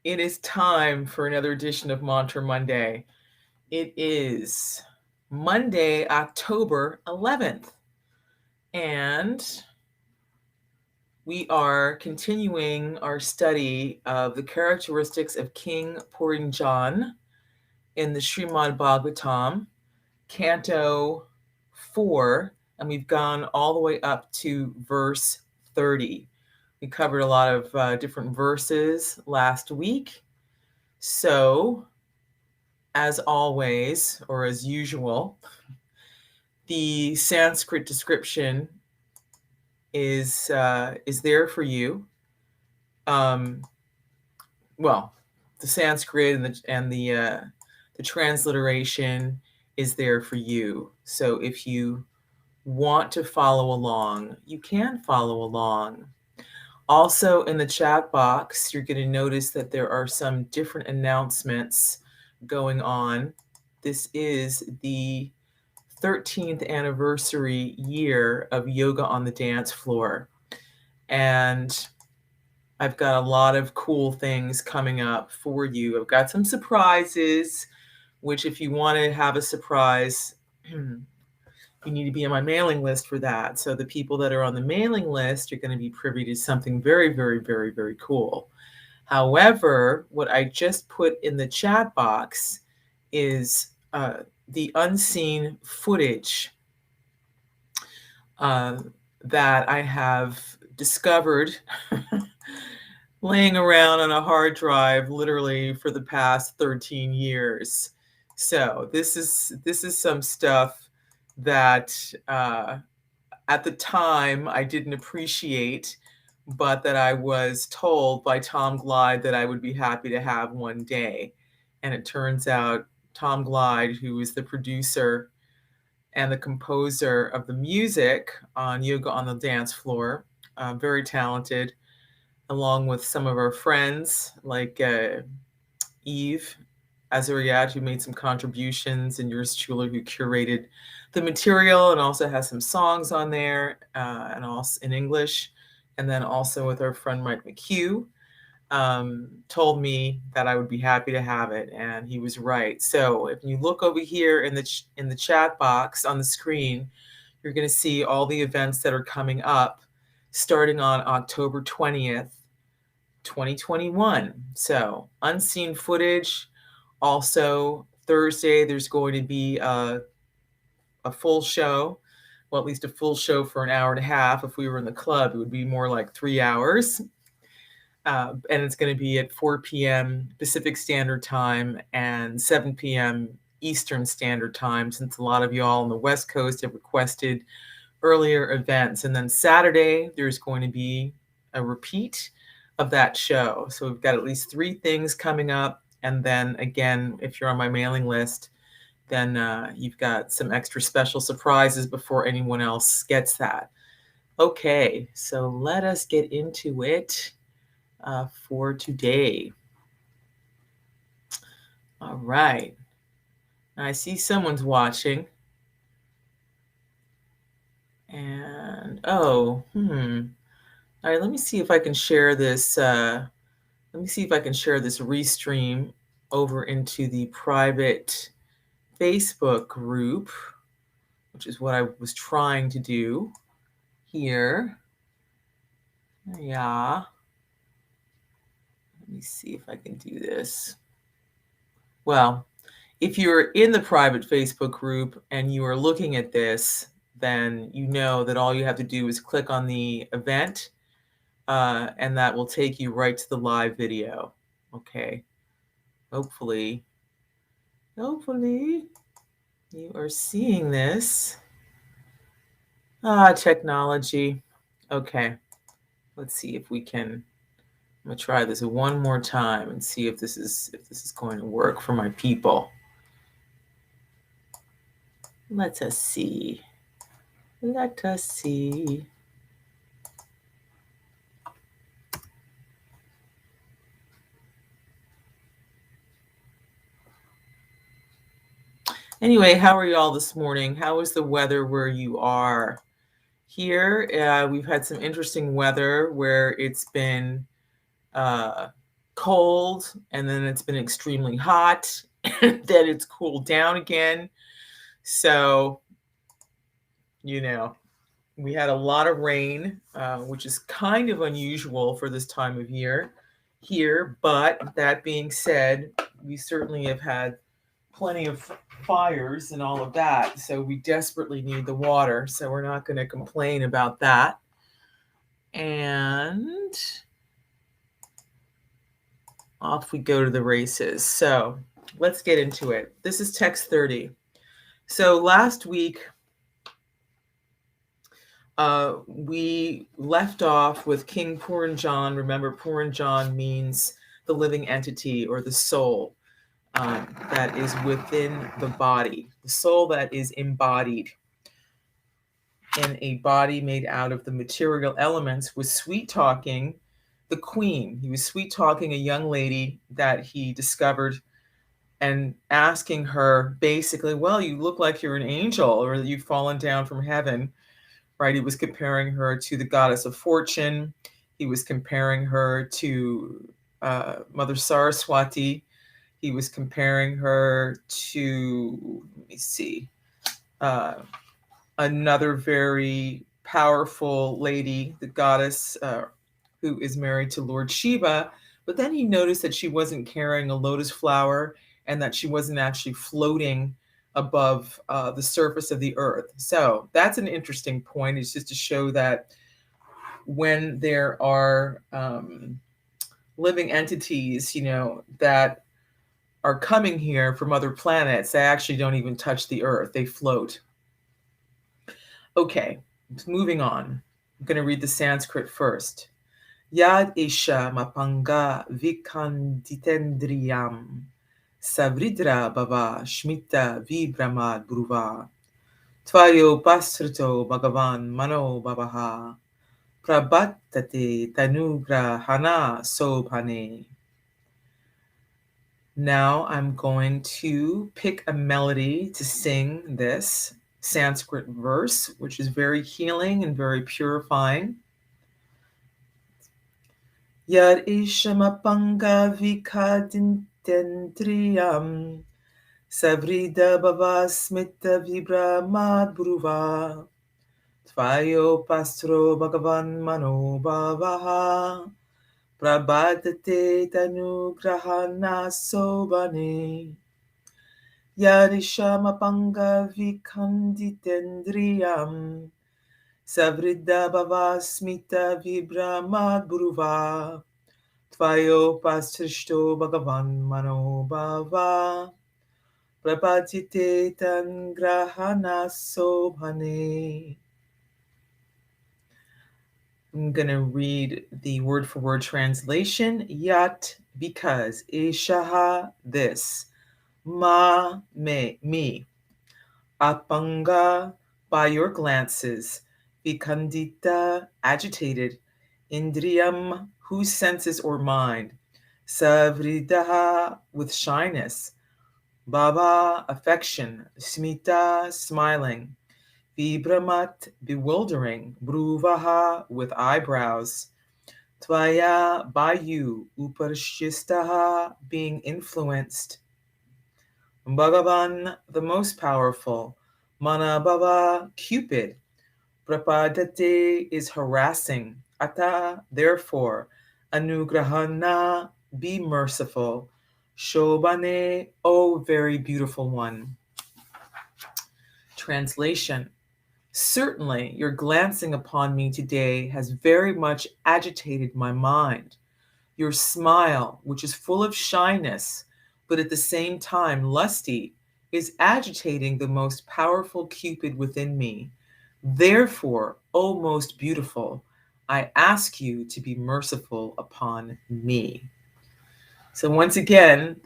It is time for another edition of Mantra Monday. It is Monday, October 11th, and we are continuing our study of the characteristics of King Puranjana in the Srimad Bhagavatam, Canto 4, and we've gone all the way up to verse 30. We covered a lot of different verses last week. So, as always, or as usual, the Sanskrit description is there for you. The Sanskrit and the transliteration is there for you. So if you want to follow along, you can follow along. Also, in the chat box, you're going to notice that there are some different announcements going on. This is the 13th anniversary year of Yoga on the Dance Floor. And I've got a lot of cool things coming up for you. I've got some surprises, which if you want to have a surprise, you need to be on my mailing list for that. So the people that are on the mailing list are going to be privy to something very, very, very, very cool. However, what I just put in the chat box is the unseen footage that I have discovered laying around on a hard drive literally for the past 13 years. So this is some stuff that at the time I didn't appreciate, but that I was told by Tom Glide that I would be happy to have one day. And it turns out Tom Glide, who is the producer and the composer of the music on Yoga on the Dance Floor, very talented, along with some of our friends like Eve Azariat, who made some contributions, and yours truly, who curated the material and also has some songs on there, and also in English. And then also with our friend Mike McHugh, told me that I would be happy to have it, and he was right. So if you look over here in the chat box on the screen, you're going to see all the events that are coming up starting on October 20th, 2021. So unseen footage. Also, Thursday, there's going to be a full show, well, at least a full show for an hour and a half. If we were in the club, it would be more like 3 hours. And it's going to be at 4 p.m. Pacific Standard Time and 7 p.m. Eastern Standard Time, since a lot of y'all on the West Coast have requested earlier events. And then Saturday, there's going to be a repeat of that show. So we've got at least 3 things coming up. And then again, if you're on my mailing list, then you've got some extra special surprises before anyone else gets that. Okay, so let us get into it for today. All right. I see someone's watching. And, all right, let me see if I can share this. Let me see if I can share this restream over into the private Facebook group, which is what I was trying to do here. Yeah. Let me see if I can do this. Well, if you're in the private Facebook group and you are looking at this, then you know that all you have to do is click on the event, and that will take you right to the live video. Okay. Hopefully you are seeing this. Technology. Okay. Let's see if we can. I'm gonna try this one more time and see if this is going to work for my people. Let us see. Let us see. Anyway, how are y'all this morning? How is the weather where you are? Here, we've had some interesting weather where it's been cold, and then it's been extremely hot, and then it's cooled down again. So, we had a lot of rain, which is kind of unusual for this time of year here. But that being said, we certainly have had plenty of fires and all of that. So we desperately need the water. So we're not going to complain about that. And off we go to the races. So let's get into it. This is text 30. So last week, we left off with King Puranjana. Remember, Puranjana means the living entity or the soul that is within the body, the soul that is embodied in a body made out of the material elements, was sweet-talking the queen. He was sweet-talking a young lady that he discovered and asking her basically, well, you look like you're an angel or you've fallen down from heaven. Right, he was comparing her to the goddess of fortune. He was comparing her to Mother Saraswati. He was comparing her to, let me see, another very powerful lady, the goddess who is married to Lord Shiva. But then he noticed that she wasn't carrying a lotus flower and that she wasn't actually floating above the surface of the earth. So that's an interesting point. It's just to show that when there are living entities, that are coming here from other planets, they actually don't even touch the earth. They float. Okay, moving on. I'm going to read the Sanskrit first. Yad eṣaḥ māpāṅga-vikhaṇḍitendriyaṁ savrīḍa-bhāva-smita-vibhramad-bhruvā tvayopasṛṣṭo bhagavān mano-bhavaḥ prabādhate thānugṛhāṇa śobhane. Now I'm going to pick a melody to sing this Sanskrit verse, which is very healing and very purifying. Yad eṣaḥ māpāṅga-vikhaṇḍitendriyaṁ savrīḍa-bhāva-smita-vibhramad-bhruvā tvayopasṛṣṭo bhagavān mano-bhavaḥ prabādhate anugṛhāṇa śobhane. Yad eṣaḥ māpāṅga-vikhaṇḍitendriyaṁ savrīḍa-bhāva-smita-vibhramad-bhruvā tvayopasṛṣṭo bhagavān mano-bhavaḥ prabādhate anugṛhāṇa śobhane. I'm going to read the word-for-word translation. Yat, because, eṣaḥ, this, me, apāṅga, by your glances, vikhaṇḍita, agitated, indriyam, whose senses or mind, sa-vrīḍa, with shyness, bhava, affection, smita, smiling, vibhramat, bewildering, bhruvā, with eyebrows, tvayā, by you, upasṛṣṭaḥ, being influenced, bhagavān, the most powerful, manaḥ-bhavaḥ, cupid, prabādhate is harassing, atha, therefore, anugṛhāṇa, be merciful, śobhane, O very beautiful one. Translation. Certainly, your glancing upon me today has very much agitated my mind. Your smile, which is full of shyness, but at the same time lusty, is agitating the most powerful cupid within me. Therefore, O most beautiful, I ask you to be merciful upon me. So once again,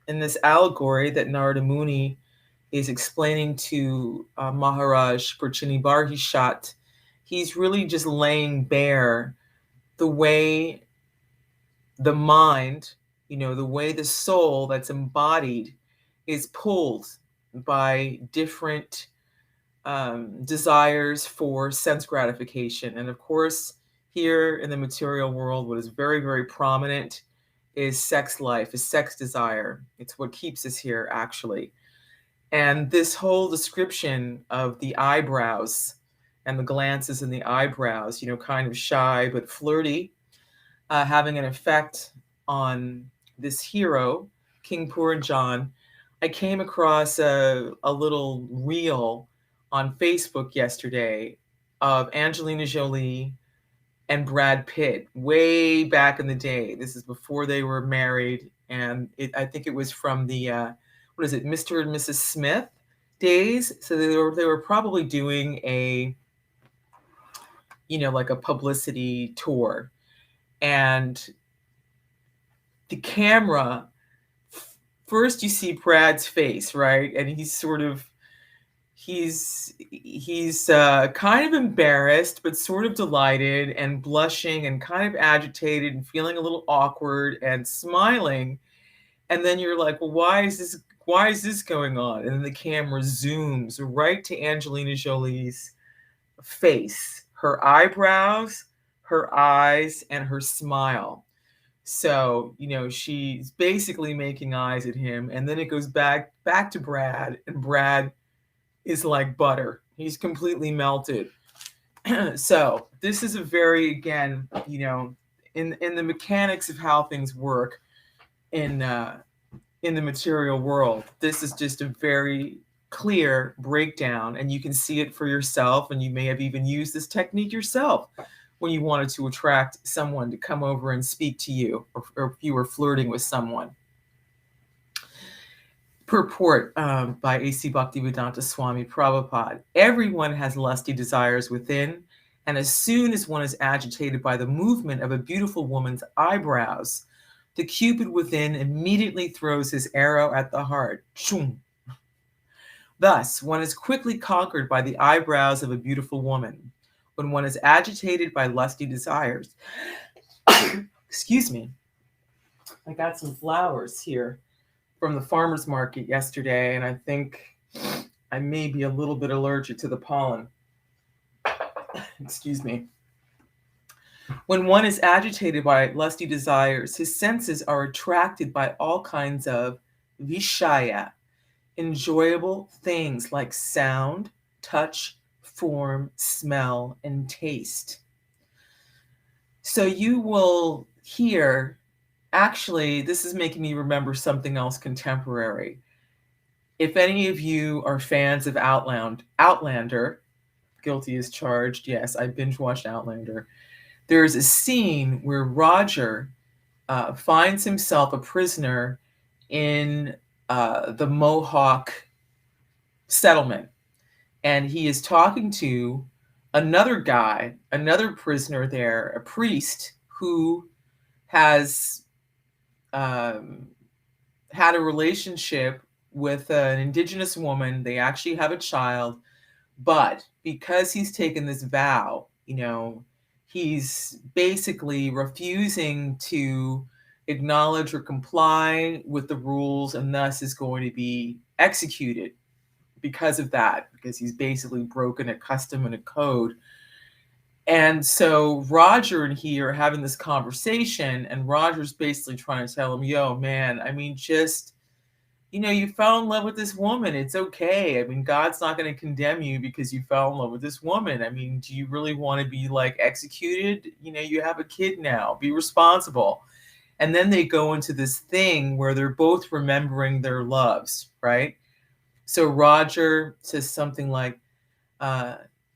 in this allegory that Narada Muni is explaining to Maharaj Parshini-Barhishat, he's really just laying bare the way the mind, the way the soul that's embodied is pulled by different desires for sense gratification. And of course, here in the material world, what is very, very prominent is sex life, is sex desire. It's what keeps us here, actually. And this whole description of the eyebrows and the glances in the eyebrows, kind of shy but flirty, having an effect on this hero, King Puranjana. I came across a little reel on Facebook yesterday of Angelina Jolie and Brad Pitt way back in the day. This is before they were married, and I think it was from the Mr. and Mrs. Smith days. So they were probably doing a like a publicity tour, and the camera, first you see Brad's face, right? And he's kind of embarrassed, but sort of delighted and blushing and kind of agitated and feeling a little awkward and smiling. And then you're like, well, why is this going on? And then the camera zooms right to Angelina Jolie's face, her eyebrows, her eyes, and her smile. So, she's basically making eyes at him, and then it goes back to Brad, and Brad is like butter. He's completely melted. So this is a very, again, in the mechanics of how things work in the material world, this is just a very clear breakdown, and you can see it for yourself, and you may have even used this technique yourself when you wanted to attract someone to come over and speak to you, or if you were flirting with someone. Purport by A.C. Bhaktivedanta Swami Prabhupada. Everyone has lusty desires within, and as soon as one is agitated by the movement of a beautiful woman's eyebrows, the cupid within immediately throws his arrow at the heart. Choom. Thus, one is quickly conquered by the eyebrows of a beautiful woman. When one is agitated by lusty desires, excuse me, I got some flowers here from the farmer's market yesterday, and I think I may be a little bit allergic to the pollen. Excuse me. When one is agitated by lusty desires, his senses are attracted by all kinds of vishaya, enjoyable things like sound, touch, form, smell, and taste. So you will hear, actually, this is making me remember something else contemporary. If any of you are fans of Outlander, guilty as charged, yes, I binge watched Outlander. There's a scene where Roger finds himself a prisoner in the Mohawk settlement. And he is talking to another guy, another prisoner there, a priest who has had a relationship with an indigenous woman. They actually have a child, but because he's taken this vow, he's basically refusing to acknowledge or comply with the rules, and thus is going to be executed because of that, because he's basically broken a custom and a code. And so Roger and he are having this conversation, and Roger's basically trying to tell him, yo, man, I mean, just, you fell in love with this woman. It's okay. I mean, God's not going to condemn you because you fell in love with this woman. I mean, do you really want to be like executed? You have a kid now. Be responsible. And then they go into this thing where they're both remembering their loves, right? So Roger says something like,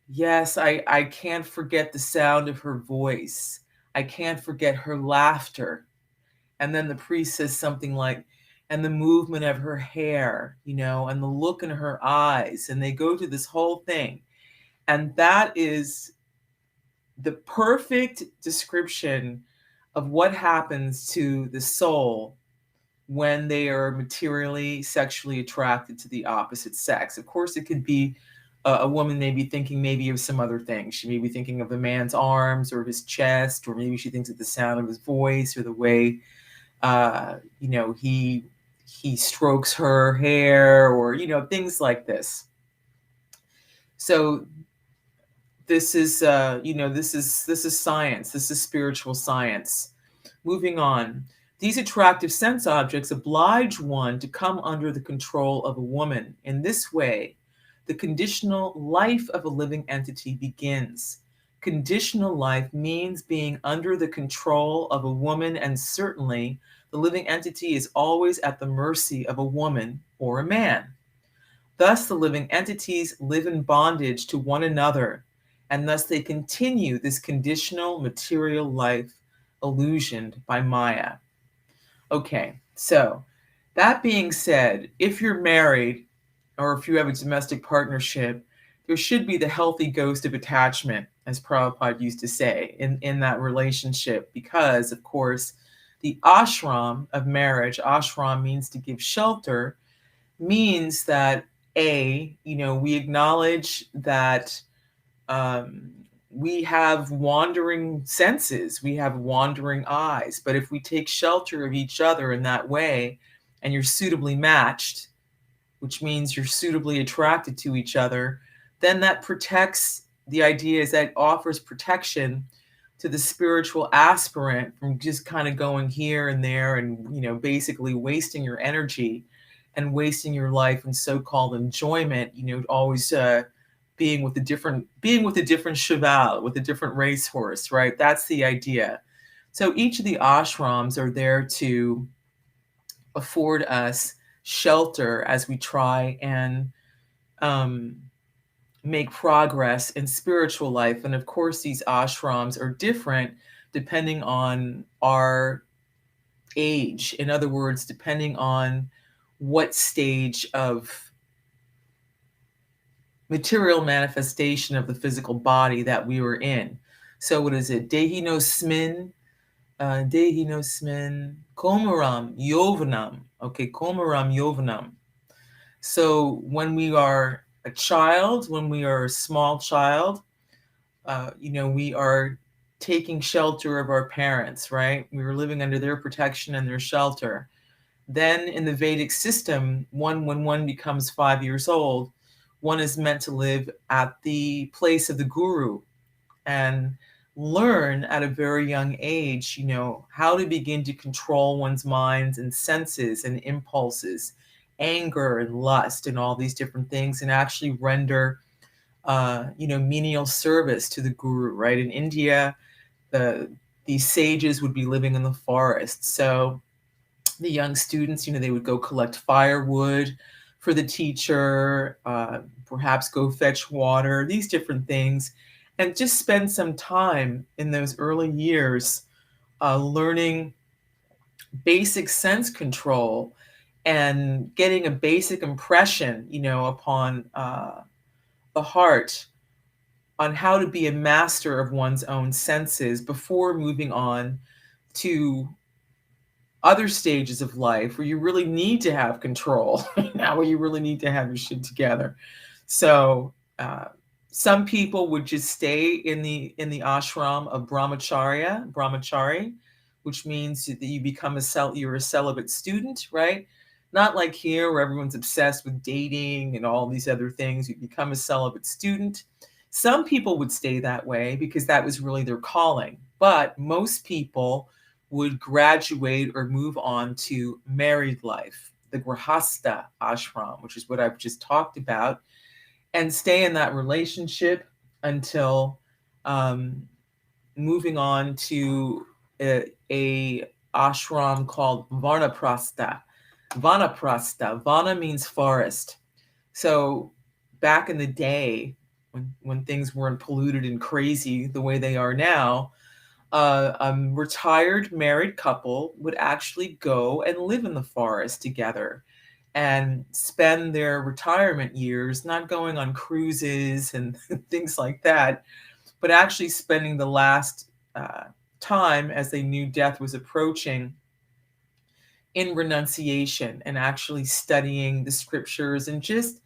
yes, I can't forget the sound of her voice. I can't forget her laughter. And then the priest says something like, and the movement of her hair, and the look in her eyes. And they go through this whole thing. And that is the perfect description of what happens to the soul when they are materially, sexually attracted to the opposite sex. Of course, it could be a woman may be thinking maybe of some other things. She may be thinking of the man's arms or his chest, or maybe she thinks of the sound of his voice or the way, he strokes her hair, or, things like this. So this is, this is science. This is spiritual science. Moving on. These attractive sense objects oblige one to come under the control of a woman. In this way, the conditional life of a living entity begins. Conditional life means being under the control of a woman, and certainly the living entity is always at the mercy of a woman or a man. Thus, the living entities live in bondage to one another, and thus they continue this conditional material life illusioned by Maya. Okay, so that being said, if you're married or if you have a domestic partnership, there should be the healthy ghost of attachment, as Prabhupada used to say, in that relationship, because, of course, the ashram of marriage, ashram means to give shelter, means that, we acknowledge that we have wandering senses, we have wandering eyes, but if we take shelter of each other in that way, and you're suitably matched, which means you're suitably attracted to each other, then that protects, the idea is that offers protection to the spiritual aspirant from just kind of going here and there and, basically wasting your energy and wasting your life in so-called enjoyment, always being with a different cheval, with a different racehorse, right? That's the idea. So each of the ashrams are there to afford us shelter as we try and make progress in spiritual life. And of course, these ashrams are different depending on our age. In other words, depending on what stage of material manifestation of the physical body that we were in. So what is it? Dehinosmin, komaram yovanam. Okay, komaram yovanam. So when we are a child, when we are a small child, we are taking shelter of our parents, right? We were living under their protection and their shelter. Then in the Vedic system, when one becomes 5 years old, one is meant to live at the place of the guru and learn at a very young age, how to begin to control one's minds and senses and impulses, anger and lust and all these different things, and actually render, menial service to the guru, right? In India, these sages would be living in the forest. So the young students, they would go collect firewood for the teacher, perhaps go fetch water, these different things, and just spend some time in those early years learning basic sense control and getting a basic impression, upon the heart on how to be a master of one's own senses before moving on to other stages of life where you really need to have control, now where you really need to have your shit together. So some people would just stay in the ashram of brahmachari, which means that you become you're a celibate student, right? Not like here where everyone's obsessed with dating and all these other things. You become a celibate student. Some people would stay that way because that was really their calling. But most people would graduate or move on to married life, the grihasta ashram, which is what I've just talked about, and stay in that relationship until moving on to a ashram called vanaprastha. Vana means forest. So back in the day, when things weren't polluted and crazy the way they are now, a retired married couple would actually go and live in the forest together and spend their retirement years not going on cruises and things like that, but actually spending the last time as they knew death was approaching in renunciation and actually studying the scriptures and just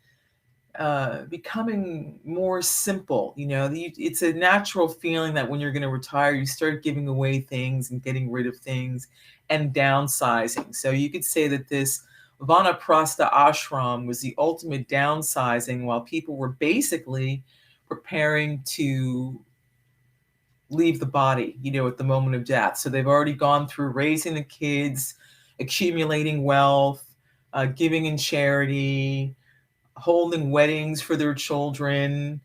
becoming more simple. It's a natural feeling that when you're going to retire, you start giving away things and getting rid of things and downsizing. So you could say that this Vanaprastha ashram was the ultimate downsizing while people were basically preparing to leave the body, at the moment of death. So they've already gone through raising the kids, accumulating wealth, giving in charity, holding weddings for their children,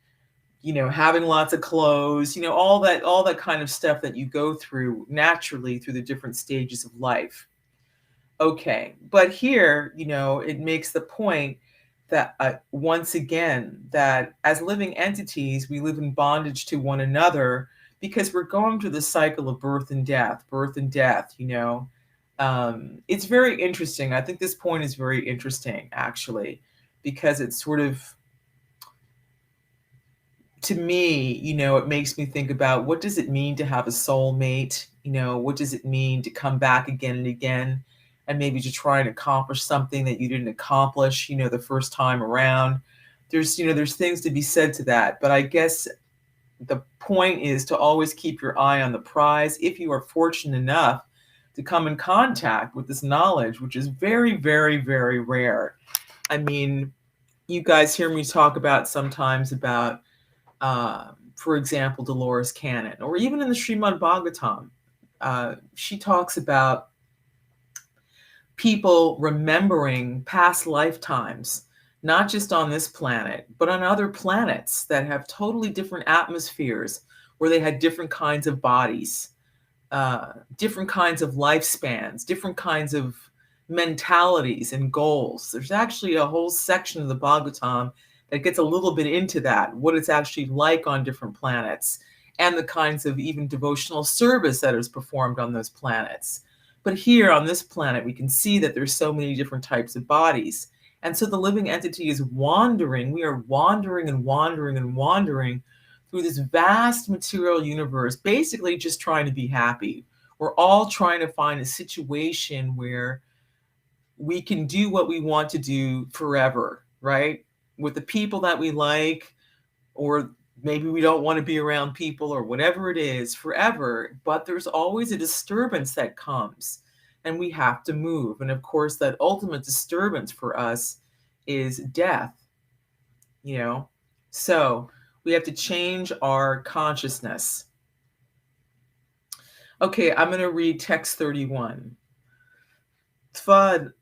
having lots of clothes, all that kind of stuff that you go through naturally through the different stages of life. Okay, but here, it makes the point that once again, that as living entities, we live in bondage to one another because we're going through the cycle of birth and death. It's very interesting. I think this point is very interesting, actually, because it's sort of, to me, it makes me think about, what does it mean to have a soulmate? What does it mean to come back again and again, and maybe to try and accomplish something that you didn't accomplish, the first time around? There's things to be said to that. But I guess the point is to always keep your eye on the prize. If you are fortunate enough to come in contact with this knowledge, which is very, very, very rare. I mean, you guys hear me talk about sometimes about, for example, Dolores Cannon, or even in the Srimad Bhagavatam, she talks about people remembering past lifetimes, not just on this planet, but on other planets that have totally different atmospheres, where they had different kinds of bodies, different kinds of lifespans, different kinds of mentalities and goals. There's actually a whole section of the Bhagavatam that gets a little bit into that, what it's actually like on different planets, and the kinds of even devotional service that is performed on those planets. But here on this planet, we can see that there's so many different types of bodies. And so the living entity is wandering. We are wandering and wandering and wandering through this vast material universe, basically just trying to be happy. We're all trying to find a situation where we can do what we want to do forever, right? With the people that we like, or maybe we don't want to be around people, or whatever it is, forever. But there's always a disturbance that comes, and we have to move. And of course, that ultimate disturbance for us is death, So we have to change our consciousness. Okay, I'm going to read text 31. Tvad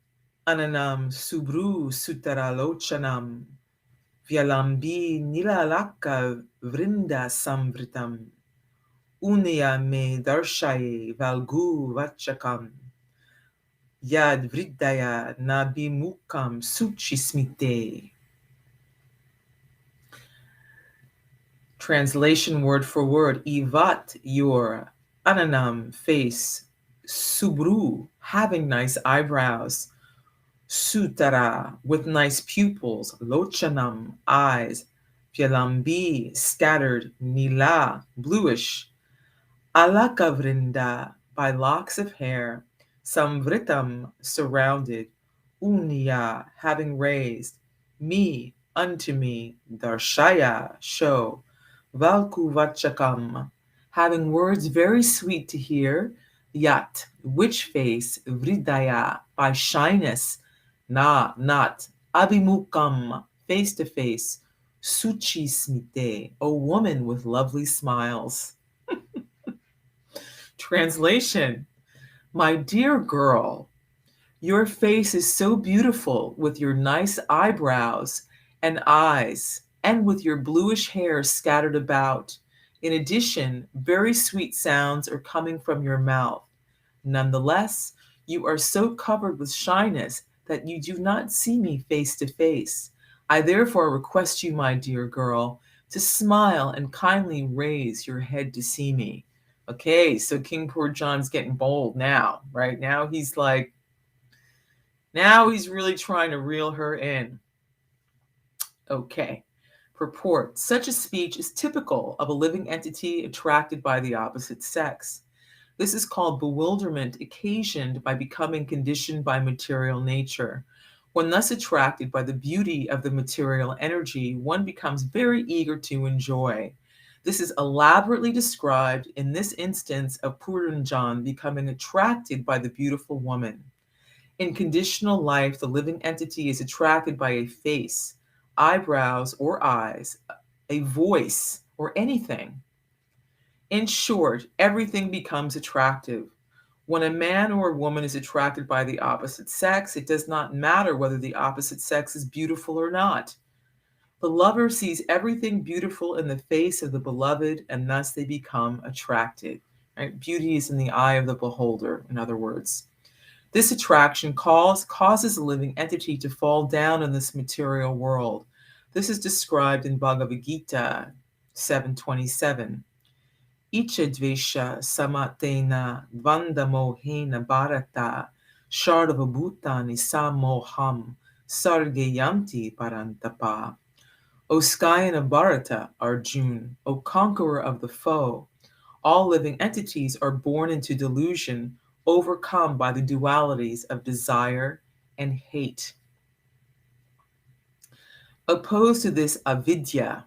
ananam subru sutaralochanam vyalambi nilalaka vrinda samvritam unya me darshaye valgu vachakam yad vridaya nabimukam suchismite. Translation word for word: Ivat, your ananam, face, subru, having nice eyebrows, sutara, with nice pupils, lochanam, eyes, vyalambi, scattered, nila, bluish, alakavrinda, by locks of hair, samvritam, surrounded, unya, having raised, me, unto me, darshaya, show, valku vachakam, having words very sweet to hear, yat, which face, vridaya, by shyness, na, not, abhimukam, face to face, suchi smite, a woman with lovely smiles. Translation: my dear girl, your face is so beautiful with your nice eyebrows and eyes, and with your bluish hair scattered about. In addition, very sweet sounds are coming from your mouth. Nonetheless, you are so covered with shyness that you do not see me face to face. I therefore request you, my dear girl, to smile and kindly raise your head to see me. Okay, so King Puranjana's getting bold now, right? Now he's really trying to reel her in. Okay. Purport: such a speech is typical of a living entity attracted by the opposite sex. This is called bewilderment occasioned by becoming conditioned by material nature. When thus attracted by the beauty of the material energy, one becomes very eager to enjoy. This is elaborately described in this instance of Puranjana becoming attracted by the beautiful woman. In conditional life, the living entity is attracted by a face, eyebrows or eyes, a voice, or anything. In short, everything becomes attractive. When a man or a woman is attracted by the opposite sex, it does not matter whether the opposite sex is beautiful or not. The lover sees everything beautiful in the face of the beloved, and thus they become attracted. Right? Beauty is in the eye of the beholder, in other words. This attraction causes a living entity to fall down in this material world. This is described in Bhagavad Gita 7:27. Icha dvesha samatena dvandamohena bharata shardavabhutani samoham sargayanti parantapa. O Skyan of Bharata, Arjun, O conqueror of the foe, all living entities are born into delusion, overcome by the dualities of desire and hate. Opposed to this avidya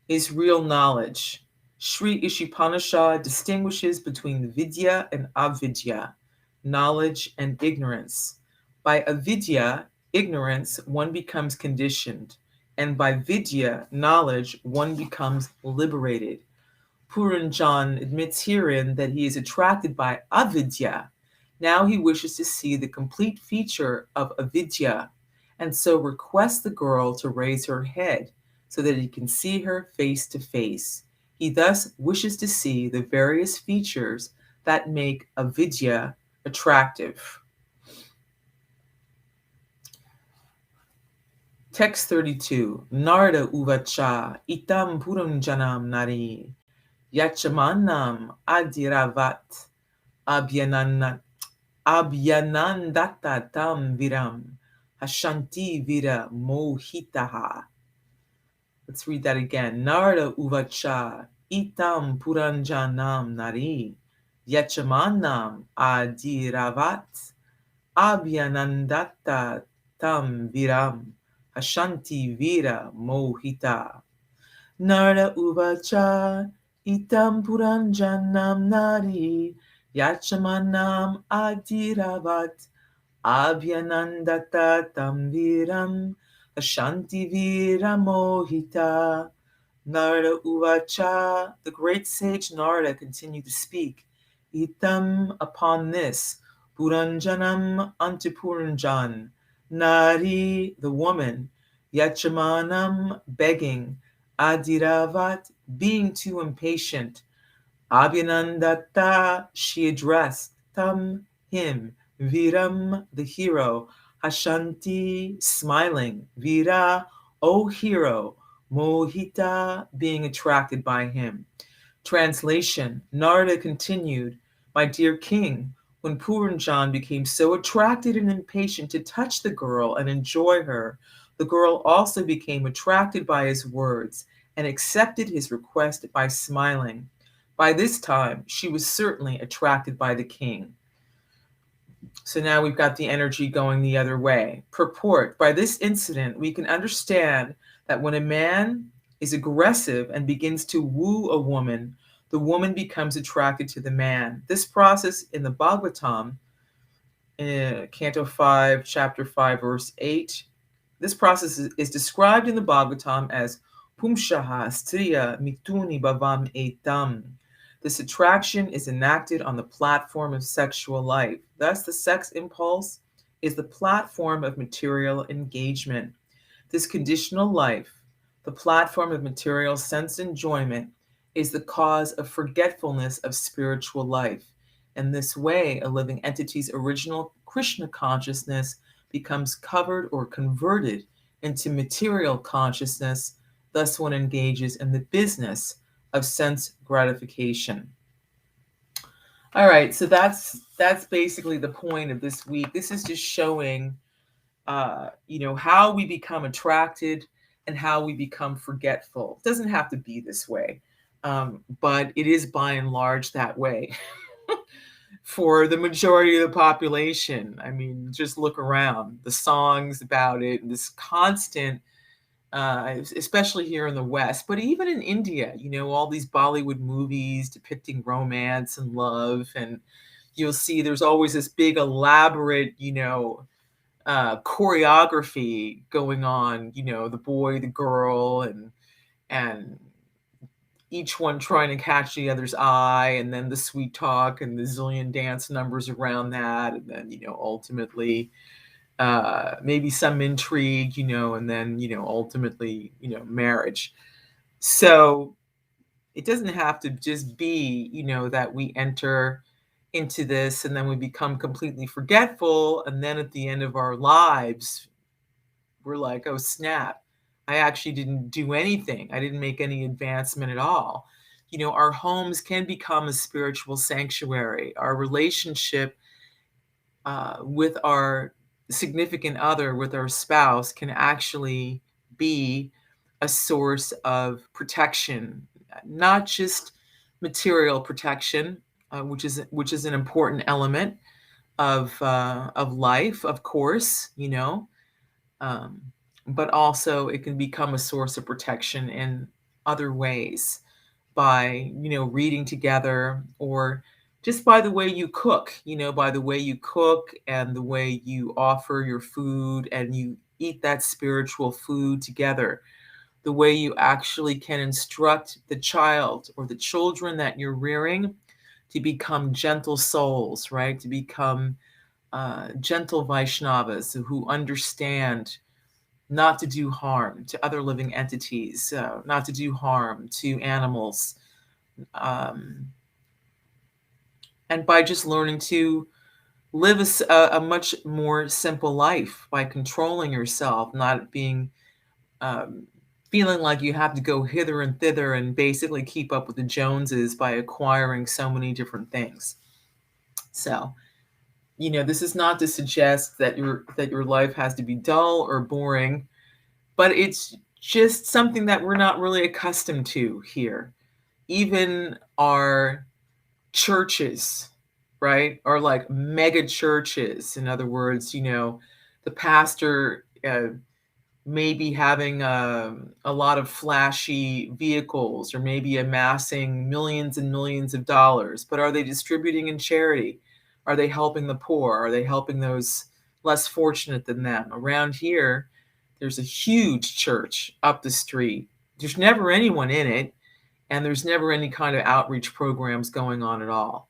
is real knowledge. Sri Ishipanishad distinguishes between vidya and avidya, knowledge and ignorance. By avidya, ignorance, one becomes conditioned, and by vidya, knowledge, one becomes liberated. Puranjana admits herein that he is attracted by avidya. Now he wishes to see the complete feature of avidya, and so requests the girl to raise her head so that he can see her face to face. He thus wishes to see the various features that make avidya attractive. Text 32. Narada uvacha itam puranjanam nari yachamanam adiravat abhyanandata tam viram hashanti vira mohitaha. Let's read that again. Narada uvacha itam puranjanam nari yachamanam adiravat abhyanandata tam viram hashanti vira mohita. Narada uvacha itam puranjanam nari yachamanam adiravat abhyanandata tam viram hashanti vira mohita. Narada uvacha, the great sage Narada continued to speak. Itam, upon this, puranjanam unto Puranjan, nari, the woman, yachamanam, begging, adiravat, being too impatient, abhyanandata, she addressed, tam, him, viram, the hero, hashanti, smiling, vira, O hero, mohita, being attracted by him. Translation, Narada continued, my dear king, when Puranjan became so attracted and impatient to touch the girl and enjoy her, the girl also became attracted by his words and accepted his request by smiling. By this time, she was certainly attracted by the king. So now we've got the energy going the other way. Purport, by this incident, we can understand that when a man is aggressive and begins to woo a woman, the woman becomes attracted to the man. This process in the Bhagavatam, Canto 5, Chapter 5, Verse 8, this process is described in the Bhagavatam as Pumshaha Striya Mituni Bhavam Etam. This attraction is enacted on the platform of sexual life. Thus, the sex impulse is the platform of material engagement. This conditional life, the platform of material sense enjoyment, is the cause of forgetfulness of spiritual life. In this way, a living entity's original Krishna consciousness becomes covered or converted into material consciousness. Thus, one engages in the business of sense gratification. All right, so that's basically the point of this week. This is just showing, how we become attracted and how we become forgetful. It doesn't have to be this way, but it is by and large that way for the majority of the population. I mean, just look around. The songs about it, this constant, especially here in the West, but even in India, all these Bollywood movies depicting romance and love, and you'll see there's always this big elaborate, choreography going on, the boy, the girl, and each one trying to catch the other's eye, and then the sweet talk and the zillion dance numbers around that, and then, ultimately, maybe some intrigue, and then, ultimately, marriage. So it doesn't have to just be, that we enter into this and then we become completely forgetful. And then at the end of our lives, we're like, oh, snap. I actually didn't do anything. I didn't make any advancement at all. Our homes can become a spiritual sanctuary. Our relationship with our significant other, with our spouse, can actually be a source of protection, not just material protection, which is an important element of life, of course, but also it can become a source of protection in other ways by, reading together, or just by the way you cook, by the way you cook and the way you offer your food and you eat that spiritual food together, the way you actually can instruct the child or the children that you're rearing to become gentle souls, right? To become gentle Vaishnavas who understand not to do harm to other living entities, not to do harm to animals. And by just learning to live a much more simple life by controlling yourself, not being feeling like you have to go hither and thither and basically keep up with the Joneses by acquiring so many different things. So, this is not to suggest that your life has to be dull or boring, but it's just something that we're not really accustomed to here. Even our churches, right, are like mega churches. In other words, the pastor maybe having a lot of flashy vehicles, or maybe amassing millions and millions of dollars, but are they distributing in charity? Are they helping the poor? Are they helping those less fortunate than them? Around here, there's a huge church up the street. There's never anyone in it, and there's never any kind of outreach programs going on at all,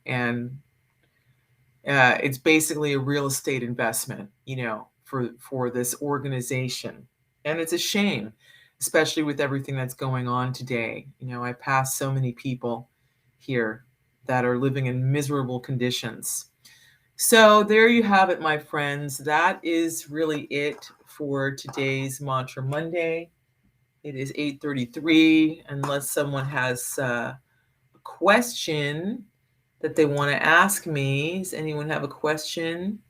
and it's basically a real estate investment, for this organization. And it's a shame, especially with everything that's going on today. I pass so many people here that are living in miserable conditions. So there you have it, my friends. That is really it for today's Mantra Monday. It is 8:33. Unless someone has a question that they want to ask me. Does anyone have a question?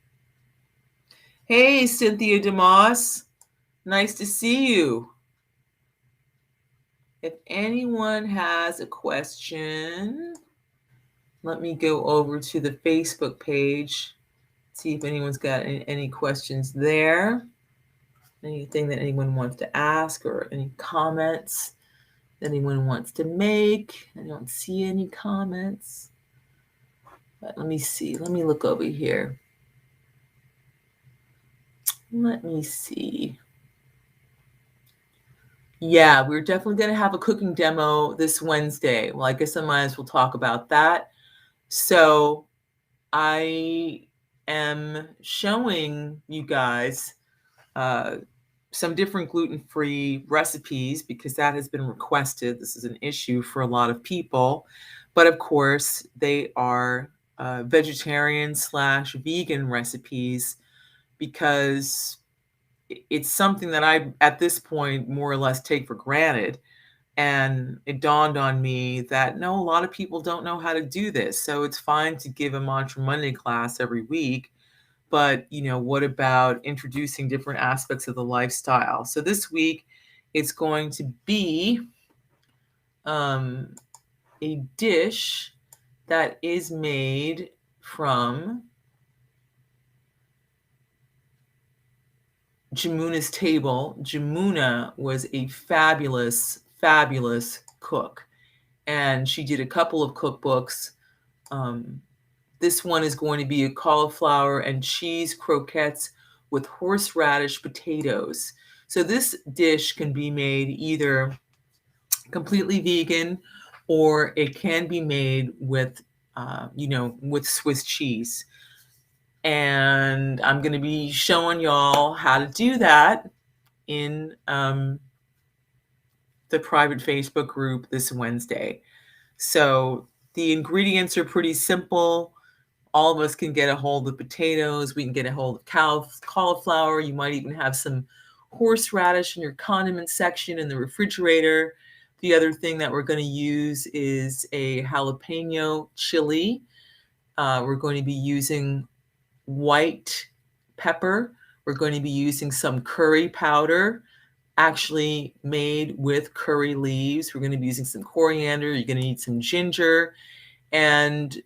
Hey, Cynthia DeMoss. Nice to see you. If anyone has a question, let me go over to the Facebook page, see if anyone's got any questions there. Anything that anyone wants to ask, or any comments that anyone wants to make. I don't see any comments. But let me see. Let me look over here. Let me see. Yeah, we're definitely going to have a cooking demo this Wednesday. Well, I guess I might as well talk about that. So I am showing you guys some different gluten-free recipes because that has been requested. This is an issue for a lot of people. But of course, they are vegetarian/vegan recipes, because it's something that I, at this point, more or less take for granted. And it dawned on me that no, a lot of people don't know how to do this. So it's fine to give a Mantra Monday class every week, but what about introducing different aspects of the lifestyle? So this week, it's going to be a dish that is made from Jamuna's table. Jamuna was a fabulous, fabulous cook, and she did a couple of cookbooks. This one is going to be a cauliflower and cheese croquettes with horseradish potatoes. So this dish can be made either completely vegan, or it can be made with, with Swiss cheese. And I'm going to be showing y'all how to do that in the private Facebook group this Wednesday. So the ingredients are pretty simple. All of us can get a hold of potatoes. We can get a hold of cauliflower. You might even have some horseradish in your condiment section in the refrigerator. The other thing that we're going to use is a jalapeno chili. We're going to be using white pepper. We're going to be using some curry powder, actually made with curry leaves. We're going to be using some coriander. You're going to need some ginger. And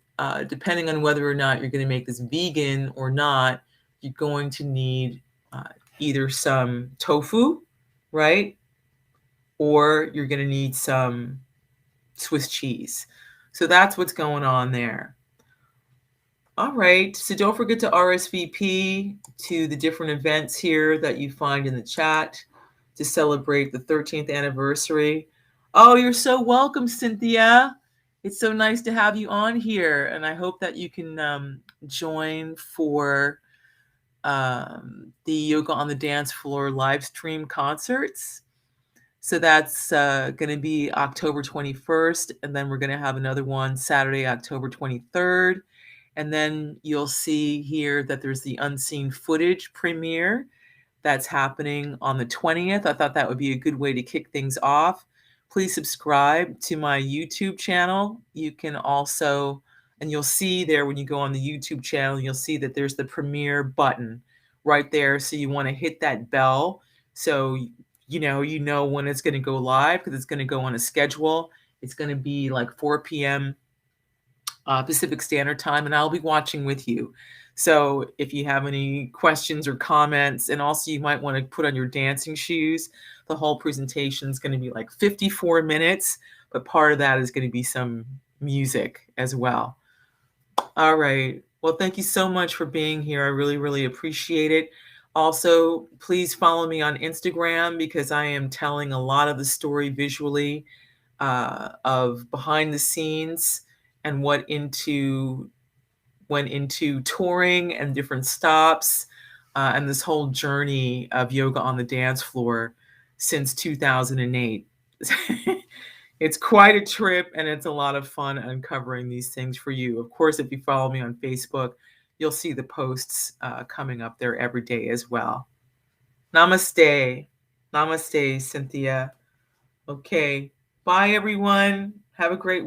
depending on whether or not you're going to make this vegan or not, you're going to need either some tofu, right? Or you're going to need some Swiss cheese. So that's what's going on there. All right, so don't forget to RSVP to the different events here that you find in the chat to celebrate the 13th anniversary. Oh, you're so welcome, Cynthia. It's so nice to have you on here, and I hope that you can join for the Yoga on the Dance Floor live stream concerts. So that's going to be October 21st, and then we're going to have another one Saturday, October 23rd. And then you'll see here that there's the unseen footage premiere that's happening on the 20th. I thought that would be a good way to kick things off. Please subscribe to my YouTube channel. You can also, and you'll see there when you go on the YouTube channel, you'll see that there's the premiere button right there. So you want to hit that bell so you know when it's going to go live, because it's going to go on a schedule. It's going to be like 4 p.m. Pacific Standard Time, and I'll be watching with you. So if you have any questions or comments, and also you might want to put on your dancing shoes, the whole presentation is going to be like 54 minutes, but part of that is going to be some music as well. All right. Well, thank you so much for being here. I really, really appreciate it. Also, please follow me on Instagram, because I am telling a lot of the story visually of behind the scenes and what went into touring and different stops and this whole journey of yoga on the dance floor since 2008. It's quite a trip, and it's a lot of fun uncovering these things for you. Of course, if you follow me on Facebook, you'll see the posts coming up there every day as well. Namaste. Namaste, Cynthia. Okay. Bye, everyone. Have a great